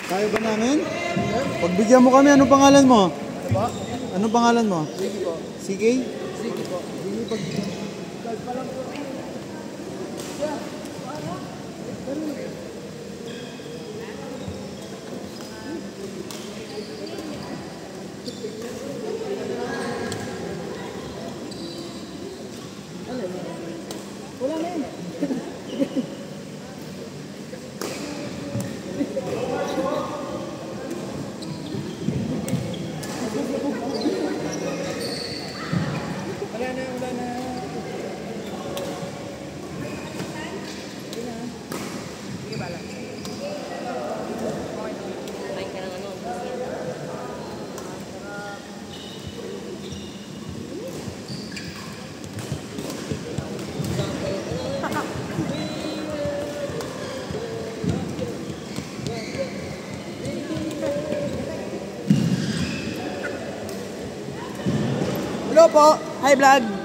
Kaya ba namin? Pagbigyan mo kami, anong pangalan mo? Anong pangalan mo? Sige po. CK? Sige po. Sige pag... Wala na yun. Hello po. Hi vlog.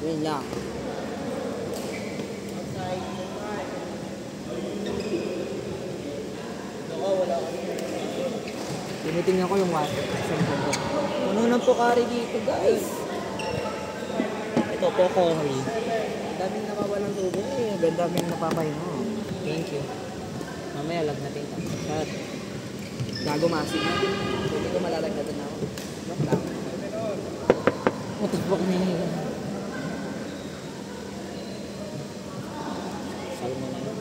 Yun lang. Tinitingnan ko yung water. Puno ng Pocari dito, guys. Ito, Pocari. Daming nawawalang tubig eh. Daming napapahinga. Thank you. Mamaya lag natin ito. Shot. Gago masig na. Hindi ko malalagdagan ako. Lock lang. What the fuck na yun? Salmo na yun.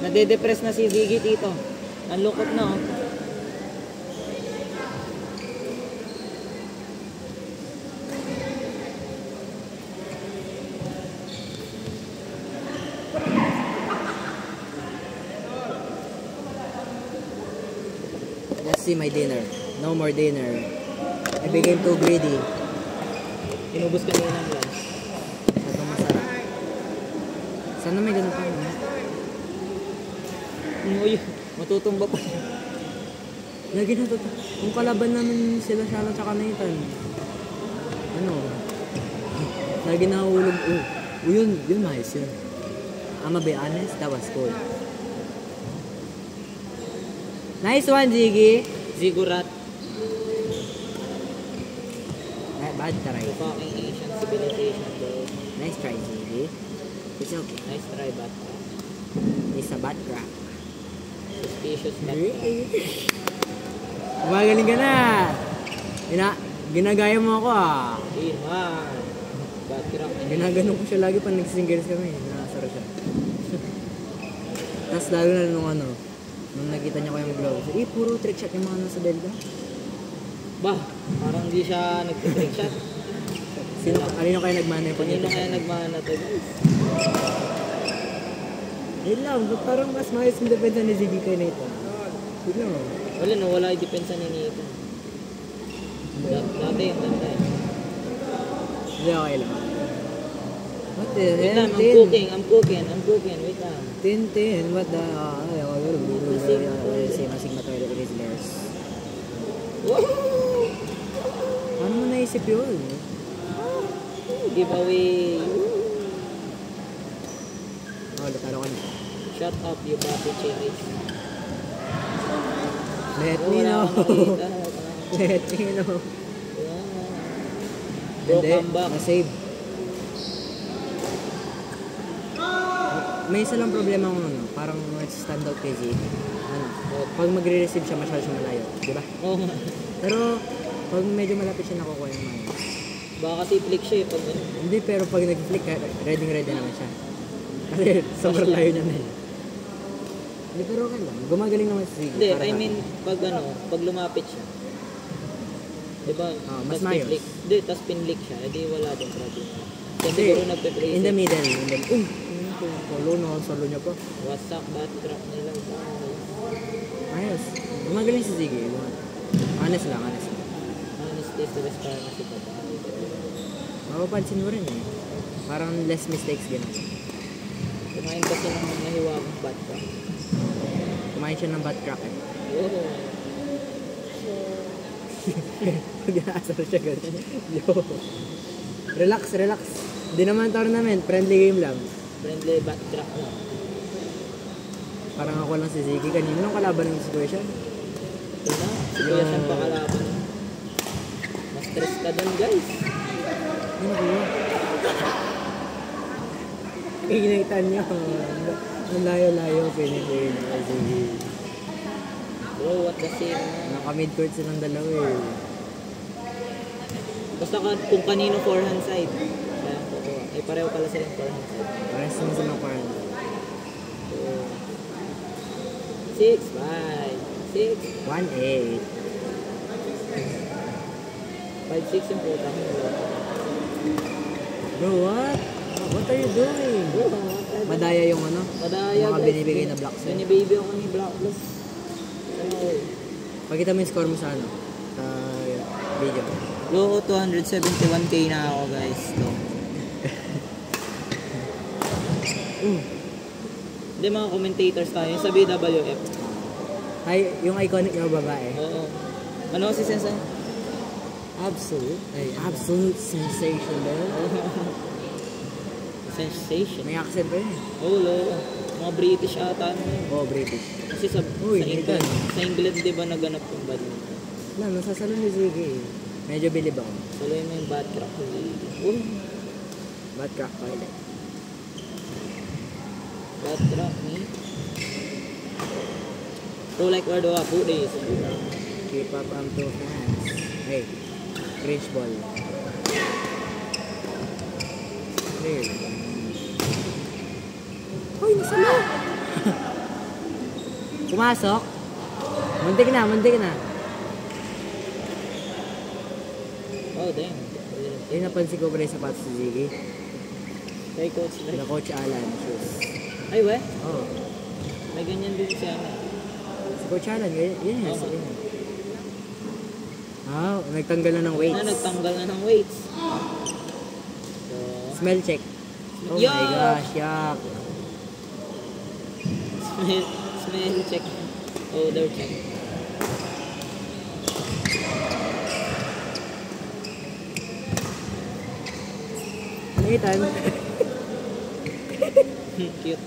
Nade-depress na si Ziggy dito. Ang lukot na oh. Let's see my dinner. No more dinner. I became too greedy. Inubos kanina ng lunch. Ito masarap. Sana may ganun pa. Uy, matutumba pa. Lagi na totoo. Kung kalaban namin sila Shala tsaka Nathan. Ano? Lagi nahulog. Yun mais yun. I'ma be honest, that was cool. Nice one, Ziggy. Zigurat. Bad try. Fucking Asian civilization, bro. Nice try, Ziggy. It's okay. Nice try, bad try. It's a bad crack. Suspicious bad crack. Gumagaling ka na. Ginagaya mo ako ah. Hindi man. Bad crack. Ginaganon ko siya lagi pag nagsisingles kami. Nakasara siya. Tapos lalo na nung nakita niya ko yung gloves. Puro trick shot yung mga nasa Delta. Bah, parang hindi siya nag-trick shot. Kanino kaya nagmana yung pagkita? Kanino kaya nagmana to guys? Yun lang, parang mas maayos yung depensa ni Ziggy kay Nathan. Yun lang. Wala no, wala yung depensa ni Nathan. Dati yung tantay. Hindi, okay lang. What the hell? Wait lang, I'm cooking, wait lang. Tintin, what the... Sigma toilet Rizzlers. Paano mo naisip yun? Giveaway. Latalo ka na. Shut up, you baby cherries. Let Oh, me wala know. akong makita. Let me know. Bro, Hindi, come back. na-save. May isa lang problema ko ano, parang stand out kay Zeke. Ano, pag magre-receive siya, masyado siya malayo. Di ba? Oo nga. Pero, pag medyo malapit siya nakukuha yung mga. Baka kasi flick siya eh pag ano. Hindi, pero pag nag-flick, ready naman siya. Kasi sobrang layo niya na eh. Hindi, pero okay lang. Gumagaling naman si Zeke. Hindi, para I sa mean, akin. pag ano, pag lumapit siya. Diba? Mas Tas mayos. pinflick. Hindi, tas pinlick siya. Edi wala din problem. Kasi Hindi, siguro nagpe-play in the safe. middle. Solo na, solo niya pa. Wasak, backtrack nila. Ayos. Gumagaling si Ziggy. Honest lang. Honestly, is the best para na si Papa. Mapapansin mo rin eh. Parang less mistakes gano'n. Kumain kasi ng nahiwa akong backtrack. Kumain siya ng butt crack eh. Oo. Pag-aasar siya gano'n. Yo. Relax. Di naman tournament. Friendly game lang. Friendly backtrack na. Parang ako lang si Ziggy. Kanina nung kalaban ng situation. Ito na, si Kuya siyang pakalaban. Mas stress ka dun, guys. Ano ba? Ignatan niyo. Ang layo-layo. Pinipin. Ziggy. Bro, what the same na. Naka-mid-court silang dalawa eh. Basta kung kanino forehand side. Kaya ang kukuha. Ay pareho pala silang forehand side. Pares naman silang parang. So, 6, 5, 6, 1-8. 5, 6 yung puta mo. Bro, what? What are you doing? Bro, Madaya yung ano? madaya Mga guys. binibigay na blocks. Binibaby ako ni Black Plus. Ano eh. Pakita mo yung score mo sa ano? Sa video. Low 271k na ako guys. So. Hindi mga commentators tayo sa BWF. Ay, yung iconic na babae. Oo. Ano si Sensei? Absolute sensational. Sensation. May accent pa yun eh. Oo, low. Mga British ata ano yun. Oo, British. Kasi sa Uy, England, Nathan. sa England di ba naganap yung badminton? Na, nasasalo ni Ziggy eh. Medyo bilib ako. Tuloy mo yung bad crack ko. Bad crack pilot. Bad crack ni. So like where do I put this? Keep up ang two hands. Hey, cringe ball. Clear. Hoy, nasalo! Pumasok. Muntik na. Oh damn. Yung napansin ko pa rin sa sapatos si Ziggy. Kay coach Na like. Coach Alan shoes. Ay we? Oo. May ganyan din siya na. Si Coach Alan, yun yun. Oo. Nagtanggal na ng weights. Na nagtanggal na ng weights. So, Smell check. Oh Yuck! my gosh, yuck. smell check. Odor check. Nathan, Cute.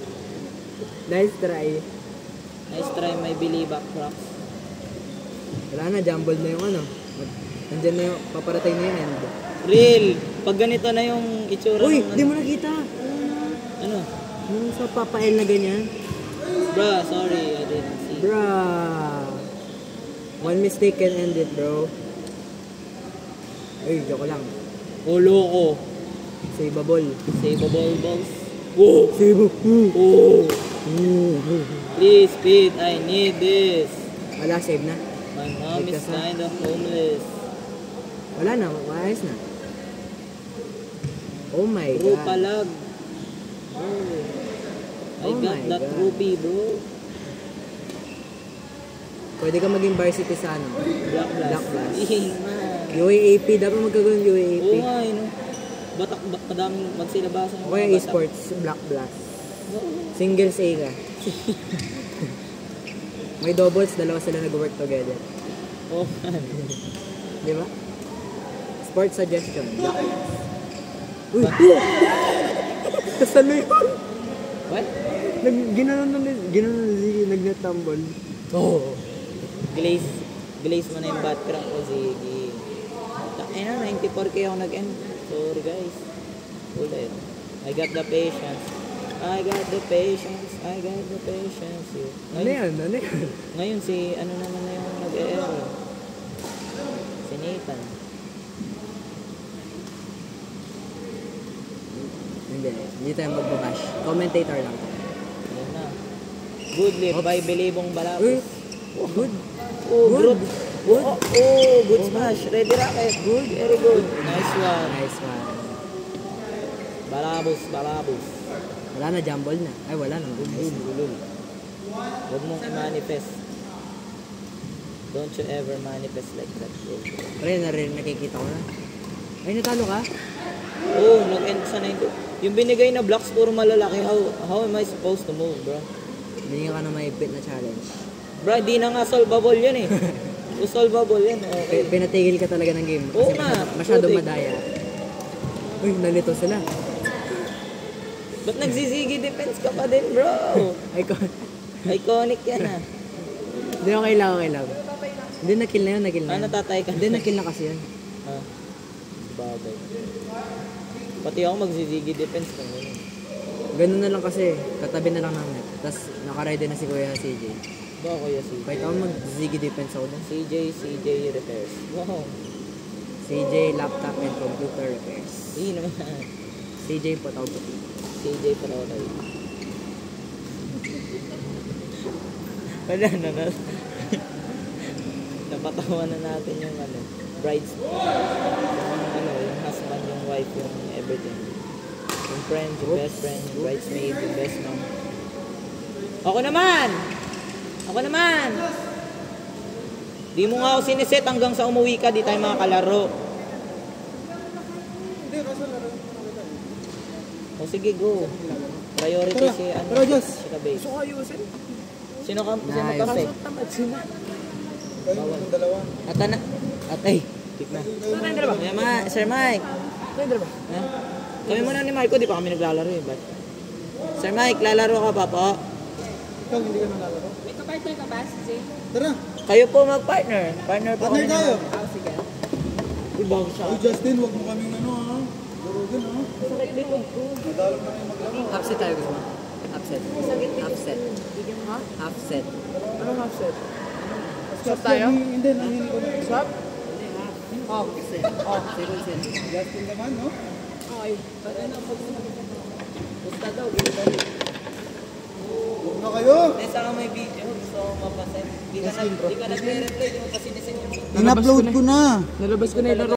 nice try. Nice try my Billy back cracks. Wala na, jumbled na yung ano. Nandyan na yung, paparating na yung end. Real! Pag ganito na yung itsura Uy, ng di mo nakita. ano? Yung sa papael na ganyan. Bruh, sorry, I didn't see. Bruh. One mistake can end it, bro. Ay, joke lang. Oh, loko. Saveable. Saveable balls. Whoa! Save. Oh! Please, Pete, I need this. Wala, save na. My mom is Ligtas na. kind of homeless. Wala na, maayos na. Oh my True God. palag. Oh. I Oh got my that God. ruby, bro. Pwede ka maging varsity sa ano. Black Blast. Black Blast. Man. UAAP, dapat magkagawin UAAP. Oo nga, no? Batak, kadaming magsilabasan. O kaya esports, Black Blast. Singles A ka. May doubles, dalawa sila nag-work together. Oh, man. Di ba? Sports suggestion, Black Blast. Uy! Saan na yun? What? Ginanon na Ziggy, nag-net tumble. Oh. Glaze mo na yung bat crack ko, Ziggy. Ayun na, 94k ako nag-end. Sorry guys. Hold it. I got the patience. I got the patience. I got the patience. Ano yan? Ngayon si, ano naman na yung nag-e-error? Si Nathan. Hindi tayo magbabash. Commentator lang. Ayun na. Good live by Bilibong Balapos. Good. Oh, Good. good. Good smash. Ready rocket. Good. Very good. Nice one. Nice one. Balabos. Wala na, jumble na. Ay, wala na. Nice. Ulul. Huwag mong i-manifest. Don't you ever manifest like that, bro. Nakikita ko na. Ay, natalo ka? Oh, nag-end sa 90. Yung binigay na blocks puro malalaki. How am I supposed to move, bro? Hindi ka na maipit na challenge. Bro, di na nga solvable yan eh. Kung solvable yan, okay. Pinatigil ka talaga ng game. Oo Kasi nga. masyadong Putik. madaya. Uy, nalito sila. Ba't nagsisigi defense ka pa din, bro? Iconic yan ah. Hindi, okay lang. Hindi, na-kill na yun. Ah, natatay ka. Hindi, na-kill na kasi yun. Ah, bagay. Pati ako magsisigi defense kung gano'n. Ganun na lang kasi. Katabi na lang namin. Tapos nakaride na si Kuya CJ. Ba kuya CJ? Kahit ako mag-ziggy defense ako doon. CJ repairs. Wow. CJ laptop and computer repairs. Sino naman? CJ Photography. CJ Parotoy. Wala na. Napatawa na natin yung brides. Yung husband, yung wife, yung everything. Yung friend, yung best friend, yung bridesmaid, yung best mom. Ako naman! Di mo nga ako siniset hanggang sa umuwi ka, di tayo makakalaro. Hindi, kaso laro. O sige, go. Priority si ano. Tara, Diyos. Si Kabay. Gusto ko ayusin. Sino Nice. kape? Tamad sila. Kayo yung dalawa. Atay. Tip na. Kaya mga, Sir Mike. Ha? Kami muna ni Marco, di pa kami naglalaro eh. But... Sir Mike, lalaro ka pa po? Ikaw, hindi ka nalalaro. May kapartner ka ba, CJ? Tara, Kayo po mag-partner. Partner po partner kami. tayo. Sige. Uy, bago siya. Uy, Justin, huwag mo kaming ha. Durugin ha. Sakit likod ko. Nadalo na yung maglaro. Upset tayo gusto mo. Upset. Upset. Anong half set? Swap tayo? Hindi, nahihili ko na. Swap? Justin naman, no? Okay. Gusto daw, gano'n. Huwag na kayo. Nesa ka may video, gusto ko mapasend. Di ka nag-reply, di mo pa sinisend yung video. In-upload ko na. Nalabas ko na yung laro.